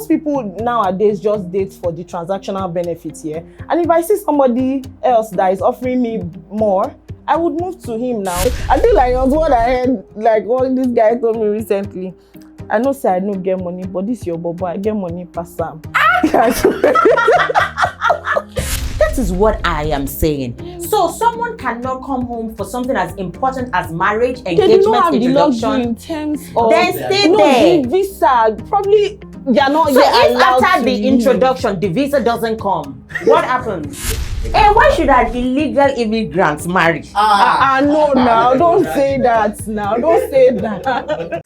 most people nowadays just date for the transactional benefits here. And if I see somebody else that is offering me more, I would move to him now. I feel like it was what I heard, like what this guy told me recently. I know say I don't get money, but this your bobo, I get money per Sam. That is what I am saying. So someone cannot come home for something as important as marriage, engagement, they do not have introduction. The luxury in terms of then stay there. The visa, probably they are not so yet if allowed after to the leave. introduction, the visa doesn't come, what happens? And why should an illegal immigrant marry? No, now don't say that. Now don't say that.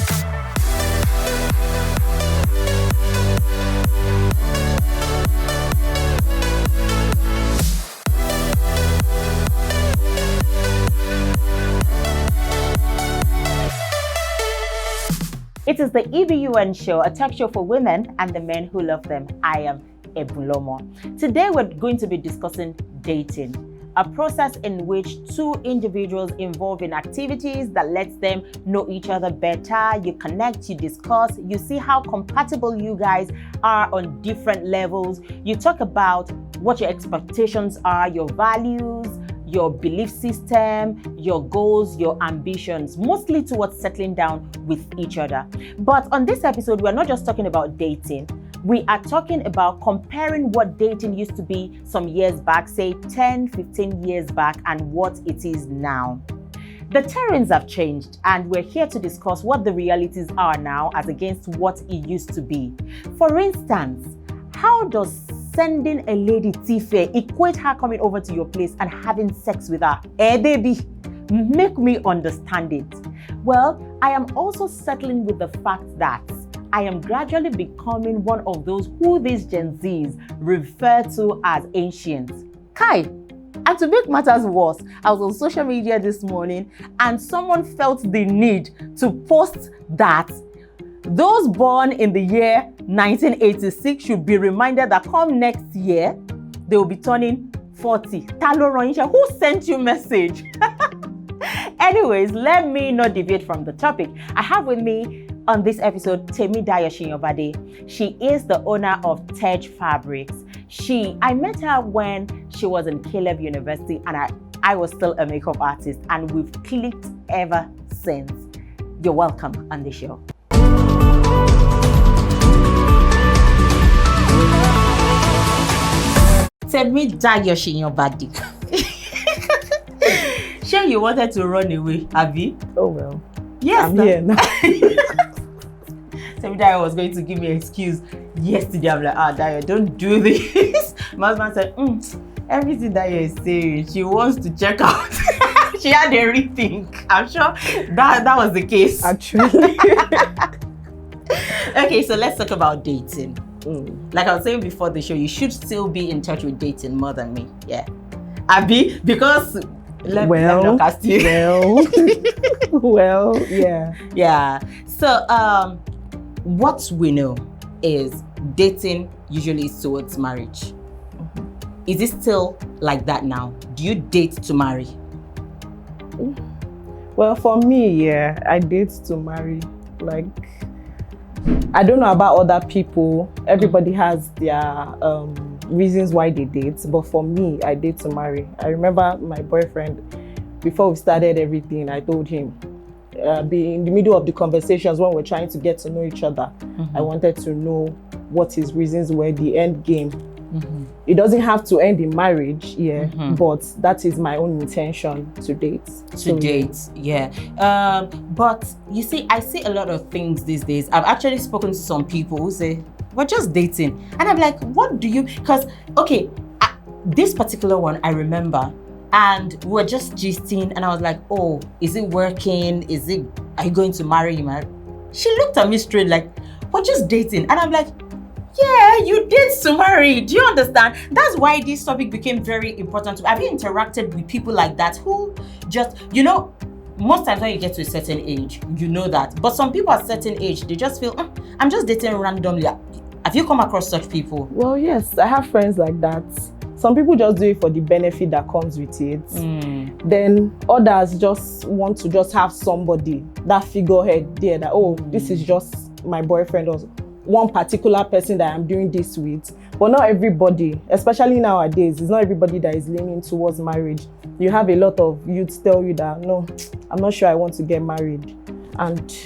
It is the E.B.U.N. Show, a talk show for women and the men who love them. I am E.B.U.N. Today we're going to be discussing dating, a process in which two individuals involve in activities that lets them know each other better. You connect, you discuss, you see how compatible you guys are on different levels. You talk about what your expectations are, your values, your belief system, your goals, your ambitions, mostly towards settling down with each other. But on this episode, we're not just talking about dating. We are talking about comparing what dating used to be some years back, say 10, 15 years back, and what it is now. The terrains have changed, and we're here to discuss what the realities are now as against what it used to be. For instance, how does sending a lady tea-fare equate her coming over to your place and having sex with her? Baby, make me understand it. Well, I am also settling with the fact that I am gradually becoming one of those who these Gen Zs refer to as ancients. Kai, and to make matters worse, I was on social media this morning and someone felt the need to post that those born in the year 1986 should be reminded that come next year, they will be turning 40. Talo Roinsha, who sent you message? Anyways, let me not deviate from the topic. I have with me on this episode, Temidayo Shinyobade. She is the owner of Tej Fabrics. I met her when she was in Caleb University and I was still a makeup artist, and we've clicked ever since. You're welcome on the show. Temidayo Shinyobade. Sure, you wanted to run away, have you? Oh well. Yes, I'm here now. Temidayo was going to give me an excuse yesterday. I'm like, Dayo, don't do this. My husband said, everything Dayo is saying, she wants to check out. She had a rethink. I'm sure that was the case. Actually. Okay, so let's talk about dating. Like I was saying before the show, you should still be in touch with dating more than me. Yeah. Abi, because let me not cast you. Well, yeah. Yeah. So what we know is dating usually is towards marriage. Is it still like that now? Do you date to marry? Well, for me, yeah, I date to marry. Like, I don't know about other people. Everybody has their reasons why they date, but for me, I date to marry. I remember my boyfriend, before we started everything, I told him, be in the middle of the conversations when we're trying to get to know each other, I wanted to know what his reasons were, the end game. It doesn't have to end in marriage, but that is my own intention to date. But you see, I see a lot of things these days. I've actually spoken to some people who say, we're just dating. And I'm like, what do you, because, okay, this particular one I remember, and we were just gisting, and I was like, oh, is it working? Are you going to marry him? She looked at me straight like, we're just dating. And I'm like, yeah, you did to marry. Do you understand? That's why this topic became very important. Have you interacted with people like that who just, most times when you get to a certain age, you know that. But some people at a certain age, they just feel, I'm just dating randomly. Have you come across such people? Well, yes, I have friends like that. Some people just do it for the benefit that comes with it. Then others just want to just have somebody, that figurehead there, that, this is just my boyfriend one particular person that I'm doing this with. But not everybody, especially nowadays, it's not everybody that is leaning towards marriage. You have a lot of youths tell you that, no, I'm not sure I want to get married. And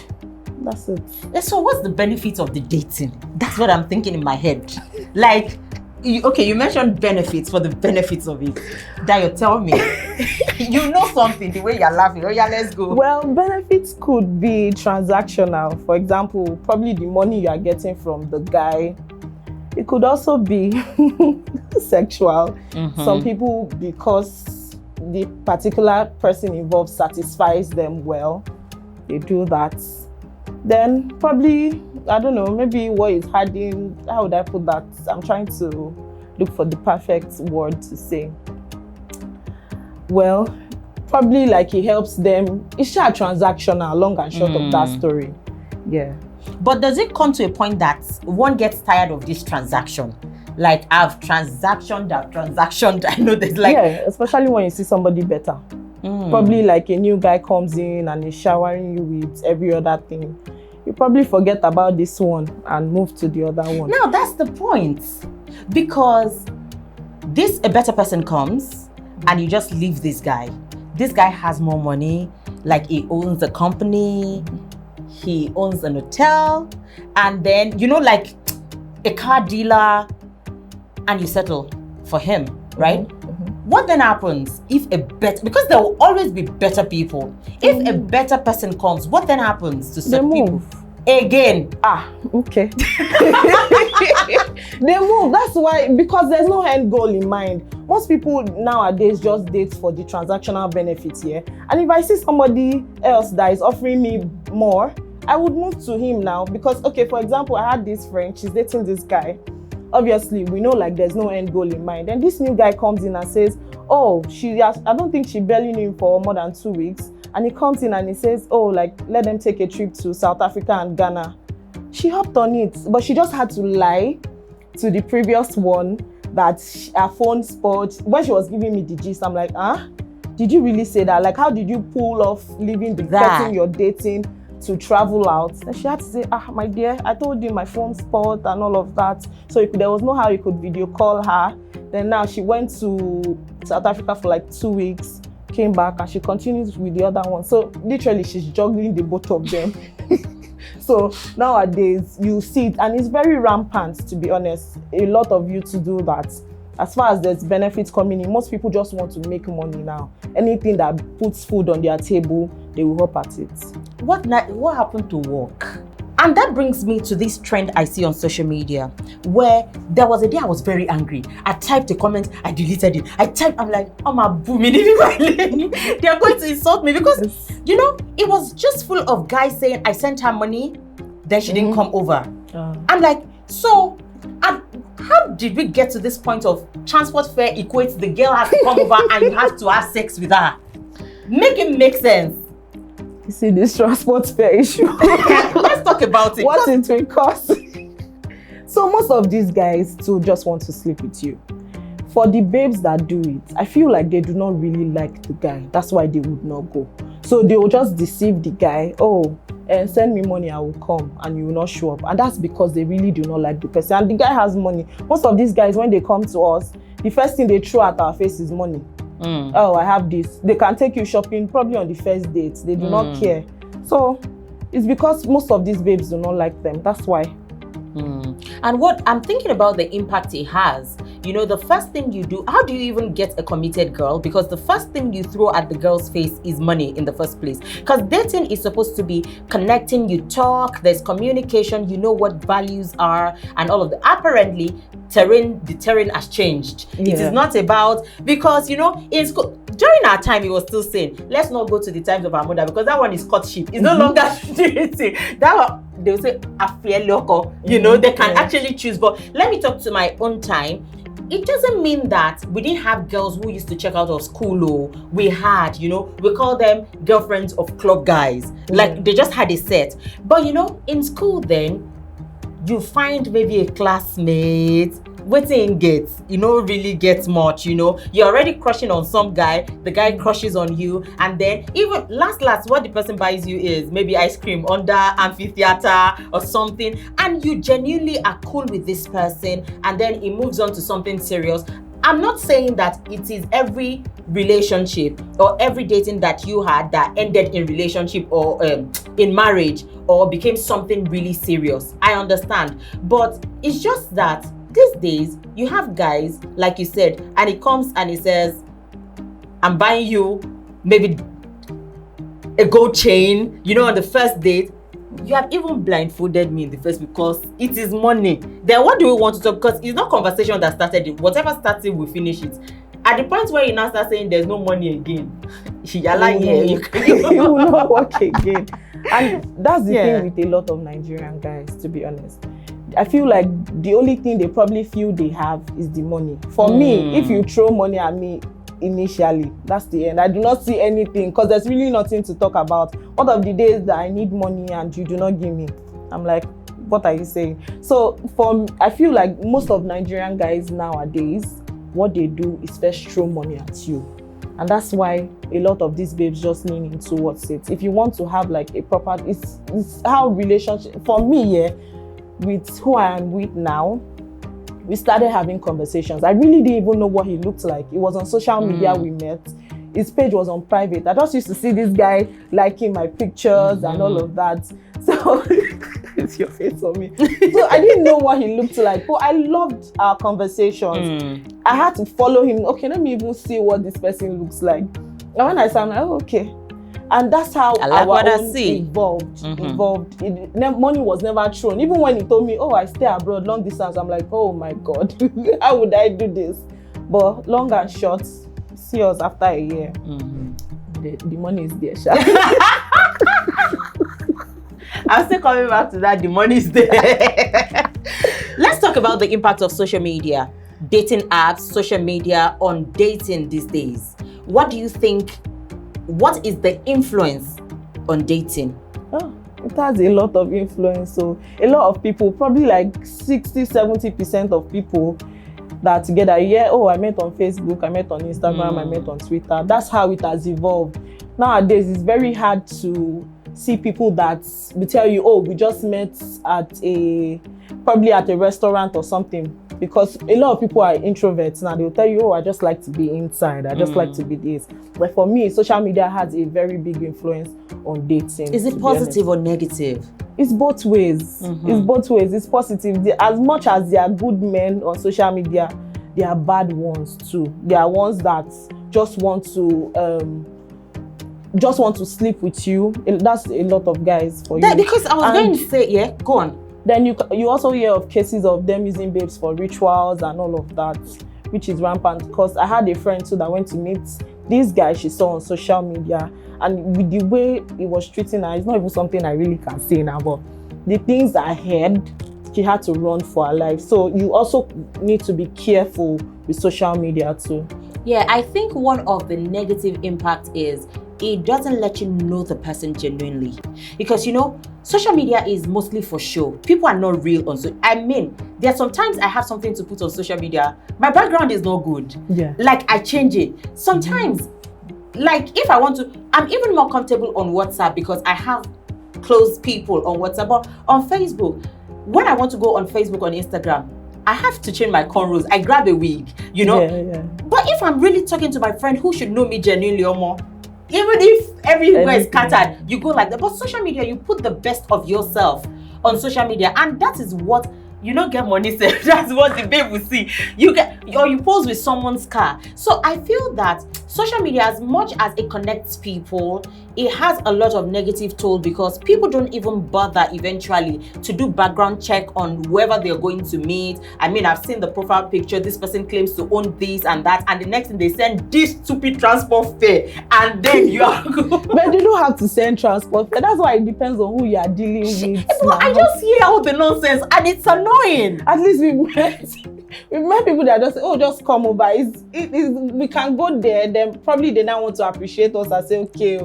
that's it. So what's the benefit of the dating? That's what I'm thinking in my head. Like, you mentioned benefits for the benefits of it. Dayo, tell me. You know something, the way you're laughing. Oh yeah, let's go. Well, benefits could be transactional. For example, probably the money you are getting from the guy. It could also be sexual. Some people, because the particular person involved satisfies them well, they do that. Then probably, I don't know, maybe what is hiding, how would I put that? I'm trying to look for the perfect word to say. Well, probably like it helps them. It's just transactional, long and short of that story. Yeah. But does it come to a point that one gets tired of this transaction? Like, I've transactioned, I know there's like... Yeah, especially when you see somebody better. Probably like a new guy comes in and is showering you with every other thing. You probably forget about this one and move to the other one. Now, that's the point. Because a better person comes and you just leave this guy. This guy has more money, like he owns a company, he owns an hotel, and then, like a car dealer, and you settle for him, right? What then happens if because there will always be better people. If a better person comes, what then happens to certain people? Again. Okay. They move. That's why, because there's no end goal in mind. Most people nowadays just date for the transactional benefits here. And if I see somebody else that is offering me more, I would move to him now. Because, okay, for example, I had this friend, she's dating this guy. Obviously, we know like there's no end goal in mind. And this new guy comes in and says, oh, I don't think she barely knew him for more than 2 weeks. And he comes in and he says, oh, like, let them take a trip to South Africa and Ghana. She hopped on it, but she just had to lie to the previous one that her phone spoiled. When she was giving me the gist, I'm like, did you really say that? Like, how did you pull off leaving the person you're dating to travel out? And she had to say, my dear, I told you my phone spoiled and all of that. So there was no how you could video call her. Then now she went to South Africa for like 2 weeks, came back, and she continues with the other one. So literally she's juggling the both of them. So nowadays you see it, and it's very rampant, to be honest. A lot of you to do that. As far as there's benefits coming in, most people just want to make money now. Anything that puts food on their table, they will hop at it. What happened to work? And that brings me to this trend I see on social media, where there was a day I was very angry. I typed a comment, I deleted it. I'm like, oh my booming, they are going to insult me because, it was just full of guys saying, I sent her money, then she didn't come over. I'm like, so, how did we get to this point of transport fare equates the girl has to come over and you have to have sex with her? Make it make sense. You see this transport fare issue. Let's talk about it. What it will cost. So most of these guys too just want to sleep with you. For the babes that do it, I feel like they do not really like the guy. That's why they would not go. So they will just deceive the guy. And send me money, I will come, and you will not show up. And that's because they really do not like the person. And the guy has money. Most of these guys, when they come to us, the first thing they throw at our face is money. Oh, I have this. They can take you shopping probably on the first date. They do not care. So it's because most of these babes do not like them. That's why. And what I'm thinking about the impact it has, the first thing you do, how do you even get a committed girl? Because the first thing you throw at the girl's face is money in the first place. Because dating is supposed to be connecting, you talk, there's communication, you know what values are and all of that. Apparently, the terrain has changed. Yeah. It is not about, because, in school, during our time, it was still saying, let's not go to the times of our mother because that one is courtship. It's no longer dating. That one, they will say, affair loco. They can actually choose. But let me talk to my own time. It doesn't mean that we didn't have girls who used to check out of school. We had, we call them girlfriends of club guys. Like, they just had a set. But, in school then, you find maybe a classmate, waiting gets, really gets much, you're already crushing on some guy, the guy crushes on you, and then even last what the person buys you is maybe ice cream under amphitheater or something, and you genuinely are cool with this person, and then it moves on to something serious. I'm not saying that it is every relationship or every dating that you had that ended in relationship or in marriage or became something really serious. I understand, but it's just that these days you have guys, like you said, and it comes and it says, I'm buying you maybe a gold chain, on the first date. You have even blindfolded me in the first because it is money. Then what do we want to talk? Because it's not conversation that started it. Whatever started, we finish it. At the point where you now start saying there's no money again, you will not work again. And that's the thing with a lot of Nigerian guys, to be honest. I feel like the only thing they probably feel they have is the money. For me, if you throw money at me initially, that's the end. I do not see anything because there's really nothing to talk about. One of the days that I need money and you do not give me, I'm like, what are you saying? So I feel like most of Nigerian guys nowadays, what they do is first throw money at you. And that's why a lot of these babes just lean into what's it. If you want to have like a proper, it's how relationship, for me, with who I am with now, we started having conversations. I really didn't even know what he looked like. It was on social media we met. His page was on private. I just used to see this guy liking my pictures and all of that. So, it's your face on me. So I didn't know what he looked like, but I loved our conversations. I had to follow him. Okay, let me even see what this person looks like. And when I saw him, I'm like, oh, okay. And that's how our own evolved. Money was never thrown. Even when he told me, oh, I stay abroad, long distance, I'm like, oh my God, how would I do this? But long and short, see us after a year. The money is there, Sha. I'm still coming back to that. The money is there. Let's talk about the impact of social media, dating apps, social media on dating these days. What do you think? What is the influence on dating? Oh, it has a lot of influence. So a lot of people, probably like 60-70% of people that are together, I met on Facebook, I met on Instagram, I met on Twitter. That's how it has evolved. Nowadays, it's very hard to see people that will tell you, oh, we just met probably at a restaurant or something. Because a lot of people are introverts now. They'll tell you, oh, I just like to be inside. I just like to be this. But for me, social media has a very big influence on dating. Is it positive or negative? It's both ways. It's both ways. It's positive. As much as there are good men on social media, there are bad ones too. There are ones that just want to sleep with you. That's a lot of guys for you. Because I was going to say, go on. Then you also hear of cases of them using babes for rituals and all of that, which is rampant. Because I had a friend too that went to meet this guy she saw on social media, and with the way he was treating her, it's not even something I really can say now, but the things I heard, she had to run for her life. So you also need to be careful with social media too. Yeah, I think one of the negative impact is it doesn't let you know the person genuinely. Because, social media is mostly for show. People are not real on there are sometimes I have something to put on social media. My background is not good. Yeah. Like, I change it. Sometimes, like, if I want to, I'm even more comfortable on WhatsApp because I have close people on WhatsApp. But on Facebook, when I want to go on Facebook, on Instagram, I have to change my cornrows. I grab a wig, Yeah. But if I'm really talking to my friend who should know me genuinely or more, even if everywhere is scattered, you go like that. But social media, you put the best of yourself on social media, and that is what you don't get money. That's what the babe will see. You pose with someone's car. So I feel that social media, as much as it connects people, it has a lot of negative toll because people don't even bother eventually to do background check on whoever they're going to meet. I've seen the profile picture, this person claims to own this and that, and the next thing they send this stupid transport fare, and then you are But you don't have to send transport fare. That's why it depends on who you are dealing with. Well, I just hear all the nonsense and it's annoying. At least we've met people that just say, oh, just come over. We can go there, then probably they now want to appreciate us and say, okay,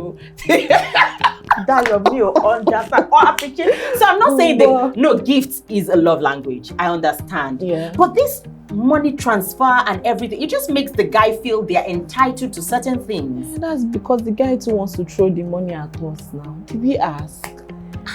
that love me or understand or appreciate. So I'm not saying that no, gift is a love language. I understand. Yeah. But this money transfer and everything. It just makes the guy feel they're entitled to certain things. That's because the guy too wants to throw the money at us now. Did we ask?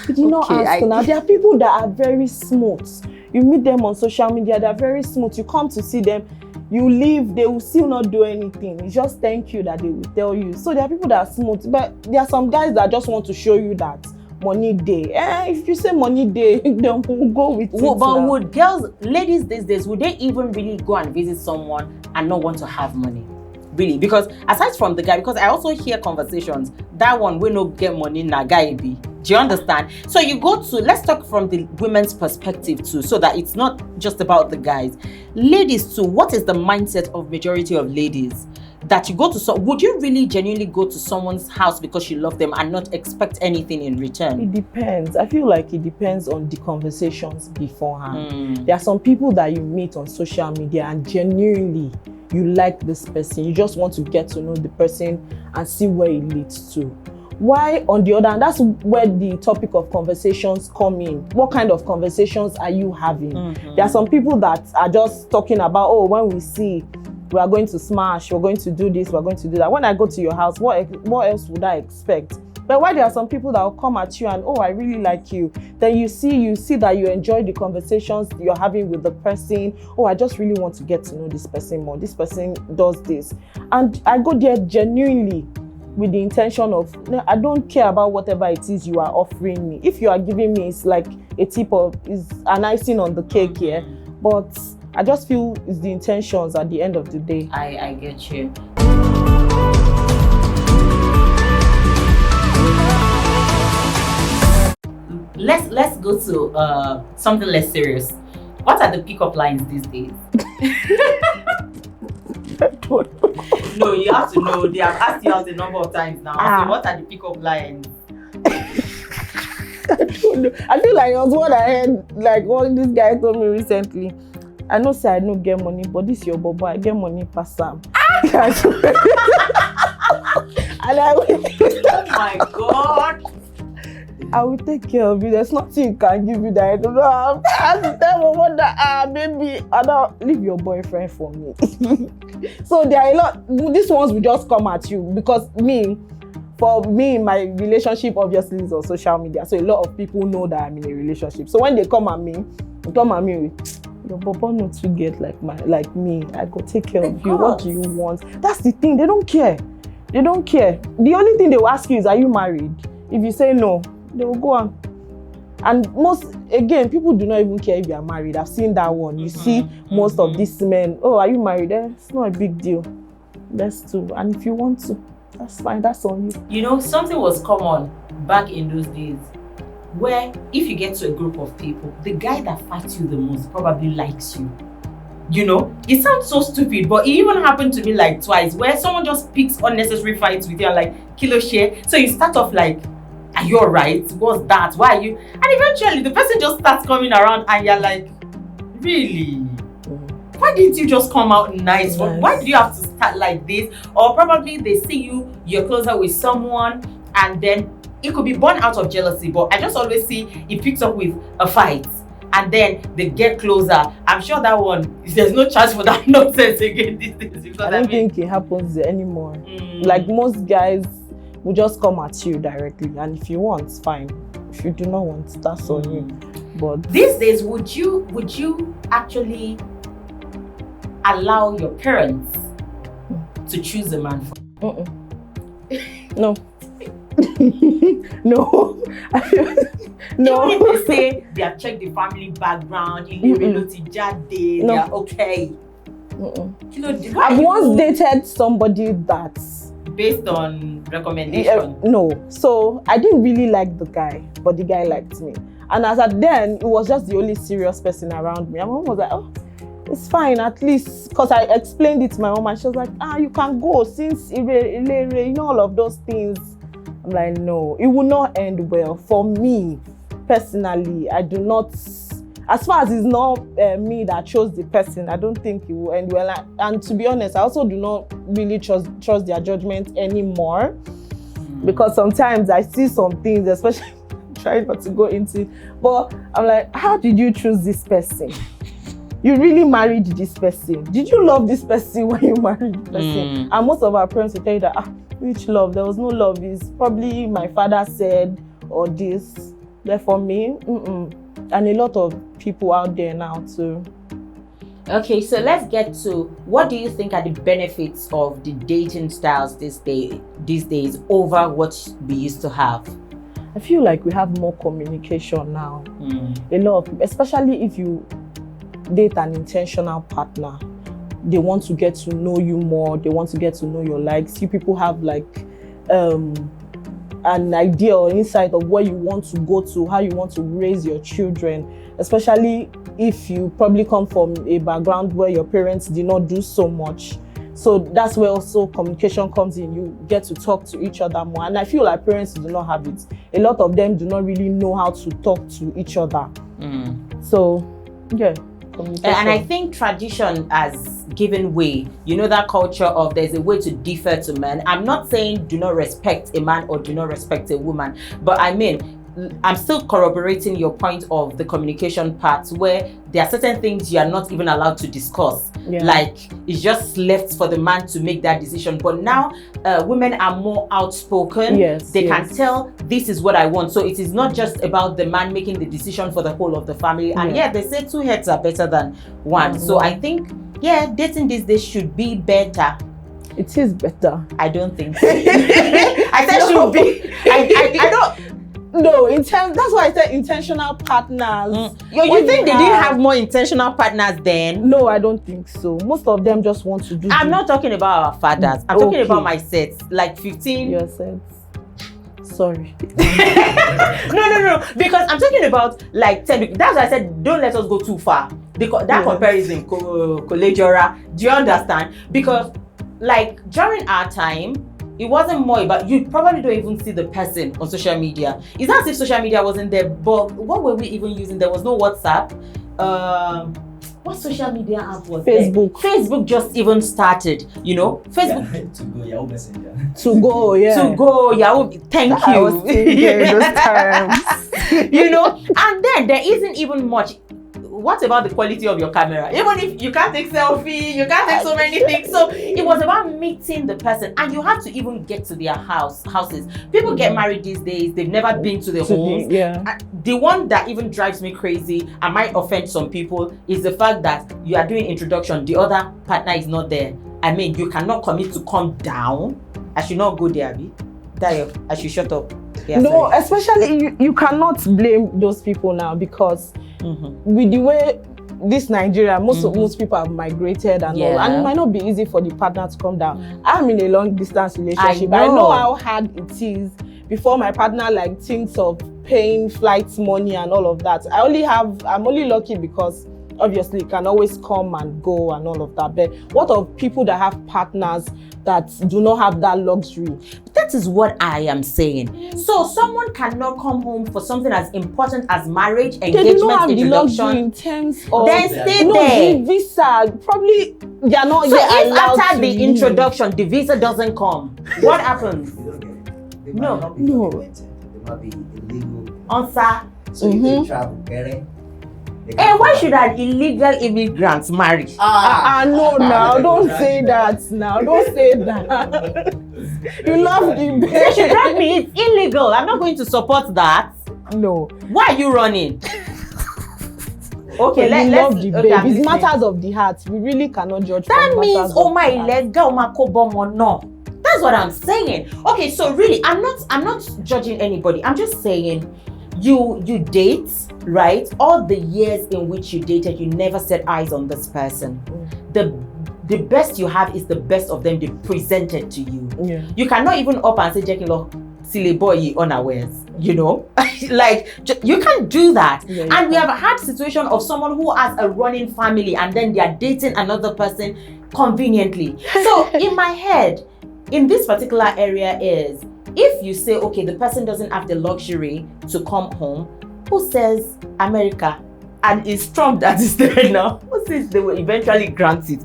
We did not ask now. There are people that are very smooth. You meet them on social media, they're very smooth. You come to see them, you leave, they will still not do anything. It's just thank you that they will tell you. So there are people that are smooth, but there are some guys that just want to show you that money day. If you say money day, then we'll go with it. But would ladies these days, would they even really go and visit someone and not want to have money? Really? Because aside from the guy, because I also hear conversations, that one will not get money, na guy be. Do you understand? So you go to, let's talk from the women's perspective too, so that it's not just about the guys. Ladies too, what is the mindset of majority of ladies? That you go to, would you really genuinely go to someone's house because you love them and not expect anything in return? It depends. I feel like it depends on the conversations beforehand. There are some people that you meet on social media and genuinely you like this person. You just want to get to know the person and see where it leads to. Why, on the other hand, that's where the topic of conversations come in. What kind of conversations are you having? There are some people that are just talking about, oh, when we see, we are going to smash, we're going to do this, we're going to do that. When I go to your house, what else would I expect? But why there are some people that will come at you and, oh, I really like you. Then you see that you enjoy the conversations you're having with the person. Oh, I just really want to get to know this person more. This person does this. And I go there genuinely with the intention of, no, I don't care about whatever it is you are offering me. If you are giving me, it's like a tip of, is an icing on the cake here. But I just feel it's the intentions at the end of the day. I get you. Let's go to something less serious. What are the pickup lines these days? No, you have to know. They have asked you out a number of times now. So what are the pickup lines? I don't know. I feel like it was what I heard, like what this guy told me recently. I know say I don't get money, but this your bobo, I get money past Sam. And I will, oh my God. I will take care of you. There's nothing can give you that. I have to tell my mother, baby, I don't leave your boyfriend for me. So there are a lot. These ones will just come at you because for me, my relationship obviously is on social media. So a lot of people know that I'm in a relationship. So when they come at me with, your bobo not to get like me. I go take care of you. What do you want? That's the thing. They don't care. They don't care. The only thing they will ask you is, are you married? If you say no, they will go on. And people do not even care if you are married. I've seen that one. You see most of these men, oh, are you married? It's not a big deal. Let's do. And if you want to, that's fine. That's on you. You know, something was common back in those days where if you get to a group of people, the guy that fights you the most probably likes you. You know, it sounds so stupid, but it even happened to me like twice where someone just picks unnecessary fights with you and like, kilo share. So you start off like, are you alright? What's that? Why are you? And eventually the person just starts coming around and you're like, really? Why didn't you just come out nice? Yes. Why did you have to start like this? Or probably they see you're closer with someone and then it could be born out of jealousy, but I just always see it picks up with a fight and then they get closer. I'm sure that one, there's no chance for that nonsense again these days. Because I don't think it happens anymore. Like most guys will just come at you directly, and if you want, fine. If you do not want, that's on you. But these days, would you actually allow your parents to choose a man for? No. No. No. Even if they say they have checked the family background, they are okay. I've once dated somebody that's based on recommendation. No. So I didn't really like the guy, but the guy liked me. And as at then, it was just the only serious person around me. And my mom was like, oh, it's fine, at least. Because I explained it to my mom and she was like, you can go since, you know, all of those things. I'm like, no, it will not end well. For me, personally, I do not, as far as it's not me that chose the person, I don't think it will end well. And to be honest, I also do not really trust their judgment anymore. Because sometimes I see some things, especially trying not to go into it, but I'm like, how did you choose this person? you really married this person. Did you love this person when you married this person? And most of our parents will tell you that, which love? There was no love. It's probably my father said or this. Therefore me, and a lot of people out there now too. Okay, so let's get to what do you think are the benefits of the dating styles these days over what we used to have? I feel like we have more communication now. A lot of people, especially if you date an intentional partner, they want to get to know you more. They want to get to know your likes. You people have like an idea or insight of where you want to go to, how you want to raise your children, especially if you probably come from a background where your parents did not do so much. So that's where also communication comes in. You get to talk to each other more. And I feel like parents do not have it. A lot of them do not really know how to talk to each other. So, yeah. And I think tradition has given way. You know, that culture of there's a way to defer to men. I'm not saying do not respect a man or do not respect a woman, but I mean, I'm still corroborating your point of the communication part where there are certain things you are not even allowed to discuss. Like it's just left for the man to make that decision. But now women are more outspoken. They can tell this is what I want. So it is not just about the man making the decision for the whole of the family. And they say two heads are better than one. So I think, dating these days should be better. It is better. I don't think so. I said should be. I don't. No, that's why I said intentional partners. You think they didn't have more intentional partners then? No, I don't think so. Most of them just want to do. I'm not talking about our fathers. I'm talking about my sets, like 15. Your sets. Sorry. No. Because I'm talking about like 10. That's why I said don't let us go too far. Because that comparison, collegiora. Do you understand? Because like during our time, it wasn't more about, you probably don't even see the person on social media. It's not as if social media wasn't there, but what were we even using? There was no WhatsApp. What social media app was Facebook. There? Facebook just even started, you know? Facebook. To go, Yahoo Messenger. To go, Yahoo. Thank you. I was thinking those terms. You know? And then there isn't even much. What about the quality of your camera? Even if you can't take selfie, you can't take so many things. So it was about meeting the person, and you have to even get to their houses. People get married these days, they've never been to the homes. The one that even drives me crazy and might offend some people is the fact that you are doing introduction, the other partner is not there. I mean, you cannot commit to come down. I should not go there, Abi. Dayo, I should shut up. No, especially you cannot blame those people now because with the way this Nigeria, most people have migrated and all, and it might not be easy for the partner to come down. I'm in a long distance relationship. I know how hard it is before my partner like thinks of paying flight money and all of that. I'm only lucky because obviously it can always come and go and all of that. But what of people that have partners that do not have that luxury? That is what I am saying. So someone cannot come home for something as important as marriage, engagement, they do not have introduction. The luxury in terms of then stay there. The visa, probably they are not so yet if allowed after to the leave. introduction the visa doesn't come, what happens? They might not be documented. They might be illegal. Answer. So if they travel, why should an illegal immigrant marry? No, now don't say that. Now don't say that. You love the babe. They should drag me. It's illegal. I'm not going to support that. No. Why are you running? Okay, let's love the babe. It's matters of the heart. We really cannot judge. That means my illegal, no. That's what I'm saying. Okay, so really, I'm not judging anybody. I'm just saying, you date, right? All the years in which you dated, you never set eyes on this person. The best you have is the best of them they presented to you. You cannot even up and say, Jekilo, silly boy, unawares, you know? Like, you can't do that. And we have had situation of someone who has a running family and then they are dating another person conveniently. So in my head, in this particular area is, if you say, okay, the person doesn't have the luxury to come home, who says America and is Trump that is there now? Who says they will eventually grant it?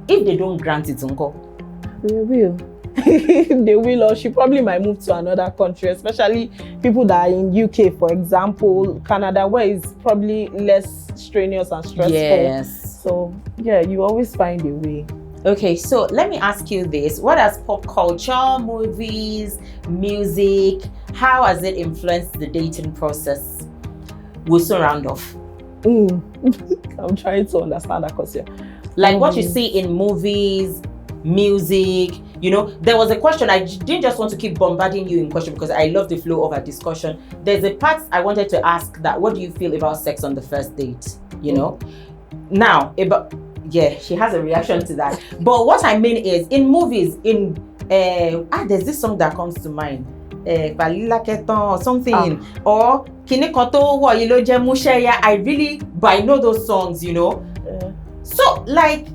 If they don't grant it, uncle, they will. they will, or she probably might move to another country, especially people that are in UK, for example, Canada, where it's probably less strenuous and stressful. Yes. So yeah, you always find a way. Okay, so let me ask you this. What has pop culture, movies, music, how has it influenced the dating process? We'll soon round off. I'm trying to understand that question. Like what you see in movies, music, you know, there was a question. I didn't just want to keep bombarding you in question because I love the flow of our discussion. There's a part I wanted to ask that, what do you feel about sex on the first date? You know? Now, yeah, she has a reaction to that. But what I mean is, in movies, there's this song that comes to mind. Or something. Or I really, but I know those songs, you know. So, like,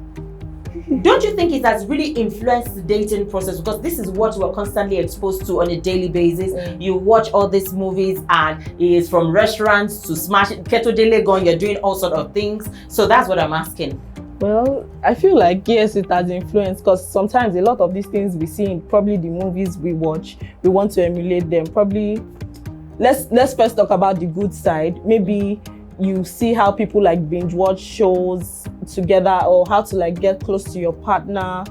don't you think it has really influenced the dating process? Because this is what we're constantly exposed to on a daily basis. You watch all these movies and it's from restaurants to smash keto dele gun, you're doing all sort of things. So that's what I'm asking. Well, I feel like yes, it has influenced, because sometimes a lot of these things we see in probably the movies we watch, we want to emulate them. Probably, let's first talk about the good side. Maybe you see how people like binge watch shows together, or how to like get close to your partner.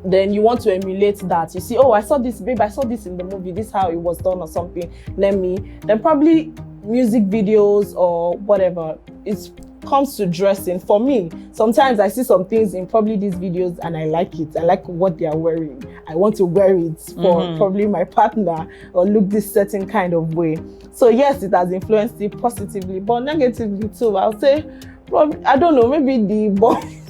Then you want to emulate that. You see, oh, I saw this, babe, I saw this in the movie, this is how it was done or something. Then probably music videos or whatever. It comes to dressing. For me, sometimes I see some things in probably these videos and I like it. I like what they are wearing. I want to wear it for probably my partner, or look this certain kind of way. So yes, it has influenced it positively, but negatively too. I'll say, probably, I don't know, maybe the boys.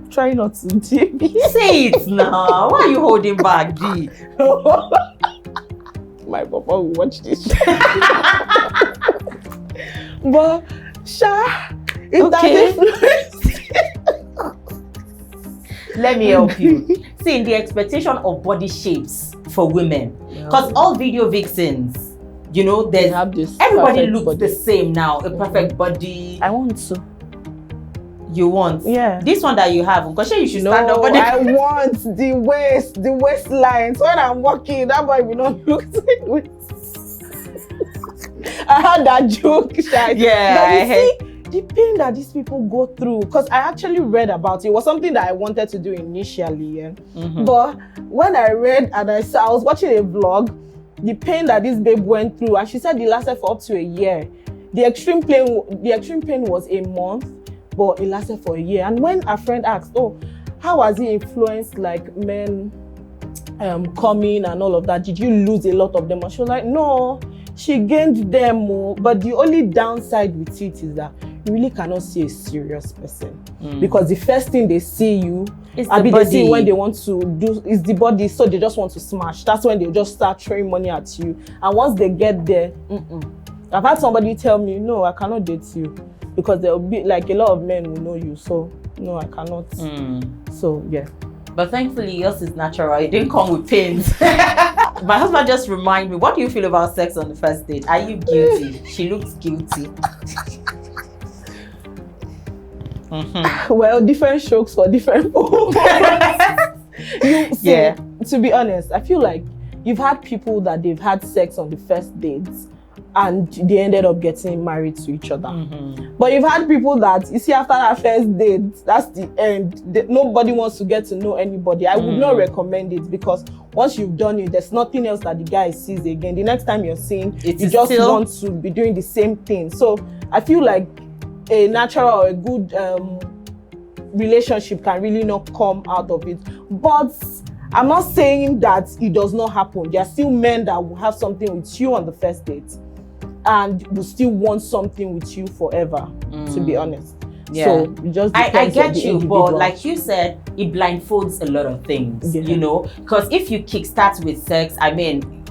Try not to DB. Say it now. Why are you holding back, D? My papa will watch this show. But Sha, it has influenced. Let me help you. See, in the expectation of body shapes for women, because all video vixens, you know, there's everybody looks body. The same now. A perfect body. I want to. You want? Yeah. This one that you have, because you should stand up. I want the waistline. So when I'm walking, that boy will not look sideways. I had that joke, Sha. Yeah. But you see, the pain that these people go through, because I actually read about it. It was something that I wanted to do initially. Yeah? But when I read and I was watching a vlog, the pain that this babe went through, and she said it lasted for up to a year. The extreme pain was a month, but it lasted for a year. And when a friend asked, oh, how has it influenced like men coming and all of that? Did you lose a lot of them? And she was like, no, she gained them more. But the only downside with it is that you really cannot see a serious person. Because the first thing they see you, it's the body. They see when they want to do is the body, so they just want to smash. That's when they just start throwing money at you. And once they get there, I've had somebody tell me, no, I cannot date you. Because there will be like a lot of men will know you, so no, I cannot. So yeah. But thankfully, yours is natural. It didn't come with pains. My husband just reminded me. What do you feel about sex on the first date? Are you guilty? She looks guilty. Well, different strokes for different folks. To be honest, I feel like you've had people that they've had sex on the first dates and they ended up getting married to each other. But you've had people that, you see, after that first date, that's the end. Nobody wants to get to know anybody. I would not recommend it, because once you've done it, there's nothing else that the guy sees again. The next time you're seeing, you just want to be doing the same thing. So I feel like a natural or a good relationship can really not come out of it. But I'm not saying that it does not happen. There are still men that will have something with you on the first date and will still want something with you forever, to be honest. Yeah. So it just depends I get on the you, individual. but like you said, it blindfolds a lot of things, you know, because if you kickstart with sex, I mean,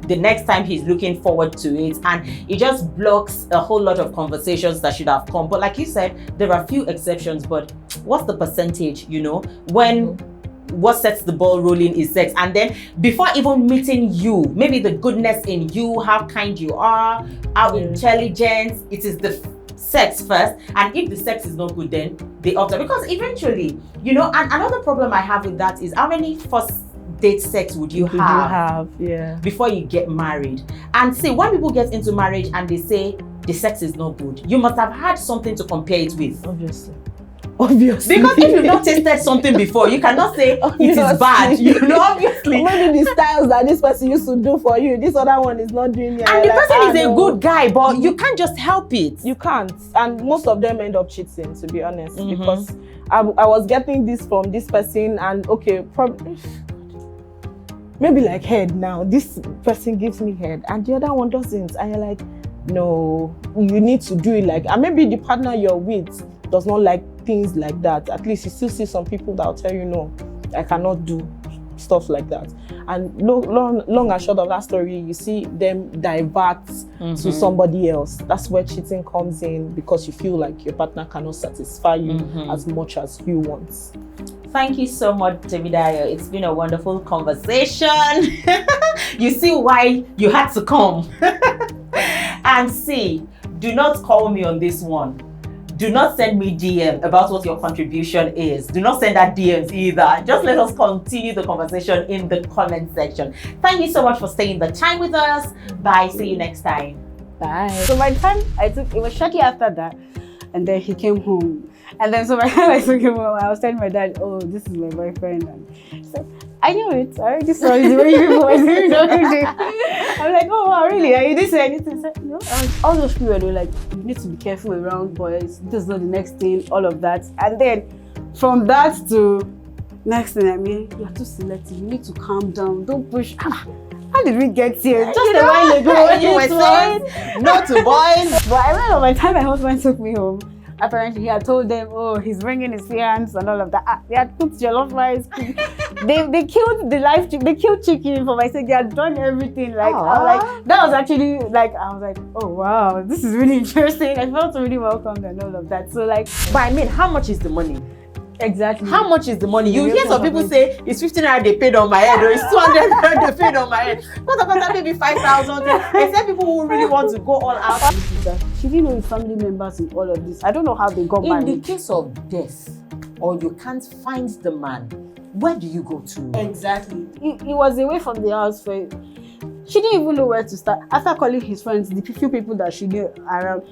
the next time he's looking forward to it, and it just blocks a whole lot of conversations that should have come. But like you said, there are few exceptions, but what's the percentage, you know, when what sets the ball rolling is sex? And then before even meeting you, maybe the goodness in you, how kind you are, how intelligent, it is the sex first. And if the sex is not good, then they opt out. Because eventually, you know, and another problem I have with that is how many first date sex would you have Yeah. before you get married? And see, when people get into marriage and they say the sex is not good, you must have had something to compare it with. Obviously. Because if you've not tasted something before, you cannot say it is bad. You know, obviously. Maybe the styles that this person used to do for you, this other one is not doing it. And the person is a good guy, but you can't just help it. You can't. And most of them end up cheating, to be honest. Because I was getting this from this person, and okay, probably maybe like head now. This person gives me head and the other one doesn't. And you're like, no, you need to do it like, and maybe the partner you're with does not like things like that. At least you still see some people that will tell you, no, I cannot do stuff like that. And long and short of that story, you see them divert to somebody else. That's where cheating comes in, because you feel like your partner cannot satisfy you as much as you want. Thank you so much, Temidayo. It's been a wonderful conversation. You see why you had to come. And see, do not call me on this one. Do not send me DM about what your contribution is. Do not send that DMs either. Just let us continue the conversation in the comment section. Thank you so much for staying the time with us. Bye. See you next time. Bye. So by the time I took, it was shortly after that, and then he came home. And then so by the time I took him home, I was telling my dad, oh, this is my boyfriend. And he said, I knew it. I already saw it the way you was doing everything. I'm like, oh wow, really? You didn't say anything. Said, no. All those people, they were like, you need to be careful around boys. This is not the next thing, all of that. And then from that to next thing, I mean, you're too selective. You need to calm down. Don't push. How did we get here? Just a while ago, you were saying no to boys. But I remember by the time my husband took me home, apparently he had told them, oh, he's bringing his fiance and all of that. They had cooked jollof rice. they killed they killed chicken for my sake. They had done everything. Like, I was like, that was actually like, I was like, oh wow, this is really interesting. I felt really welcomed and all of that. So like, But I mean, how much is the money? exactly. How much is the money? You hear some people say it's 15 naira they paid on my head, or it's 200 naira they paid on my head. What about that? Maybe 5,000. Except people who really want to go all out. She didn't know his family members in all of this. I don't know how they got In married. the case of death, or you can't find the man, where do you go to? Exactly. He was away from the house for. She didn't even know where to start. After calling his friends, the few people that she knew around,